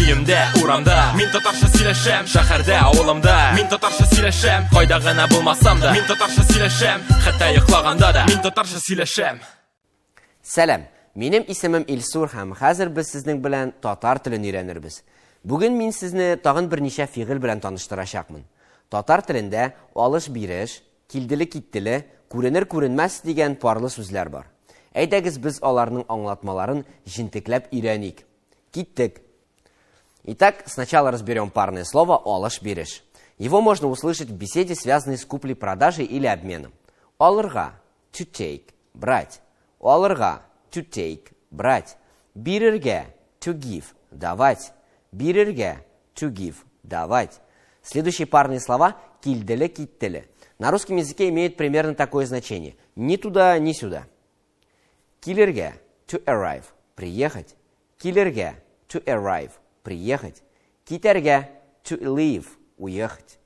Үйімде, урамда, мин татарша сөйләшәм. Шәһәрдә, авылымда, мин татарша сөйләшәм. Кайда гына булмасам да, мин татарша сөйләшәм. Хәтта йоклаганда да, мин татарша сөйләшәм. Сәлам, минем исемем Илсур һәм хәзер без сезнең белән татар телен өйрәнербез. Бүген мин сезне тагын берничә фигыль белән таныштырачакмын. Татар телендә алыш-биреш, килделе-киттеле, күренер-күренмәс дигән парлы сүзләр бар. Әйдәгез без аларның аңлатмаларын җентекләп өйрәник. Киттек. Итак, сначала разберем парное слово «алыш-биреш». Его можно услышать в беседе, связанной с куплей-продажей или обменом. Алырга – to take, брать. Алырга – to take, брать. Бирергә – to give, давать. Бирергә – to give, давать. Следующие парные слова «килделе-киттеле». На русском языке имеют примерно такое значение. Ни туда, ни сюда. Килергә – to arrive, приехать. Килергә – to arrive, приехать. Китәргә – to leave, уехать.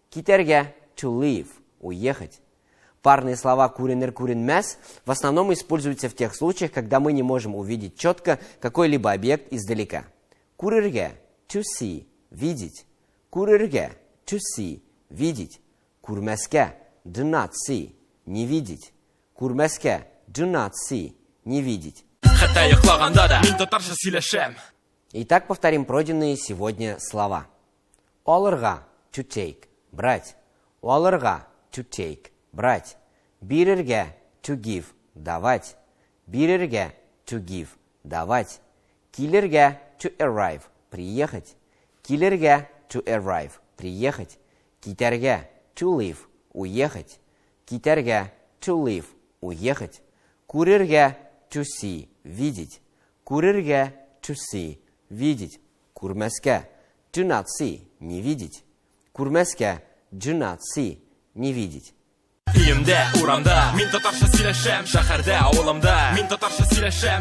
Китәргә – to leave, уехать. Парные слова «күренер-күренмәс» в основном используются в тех случаях, когда мы не можем увидеть четко какой-либо объект издалека. Күрергә – to see, видеть. Күрергә – to see, видеть. Күрмәскә – do not see, не видеть. Күрмәскә – do not see, не видеть. Хәтта йоклаганда да, мин татарша сөйләшәм. Итак, повторим пройденные сегодня слова. Алырга – to take, брать. Алырга – to take, брать. Бирергә – to give, давать. Бирергә – to give, давать. Килергә – to arrive, приехать. Килергә – to arrive, приехать. Китәргә – to leave, уехать. Китәргә – to leave, уехать. Күрергә – to see, видеть. Күрергә – to see, видеть. Күрмәскә – do not see, не видеть. Күрмәскә – do not see, не видеть. Үйімде, урамда, мин татарша сөйләшәм. Шәһәрдә, авылымда, мин татарша сөйләшәм.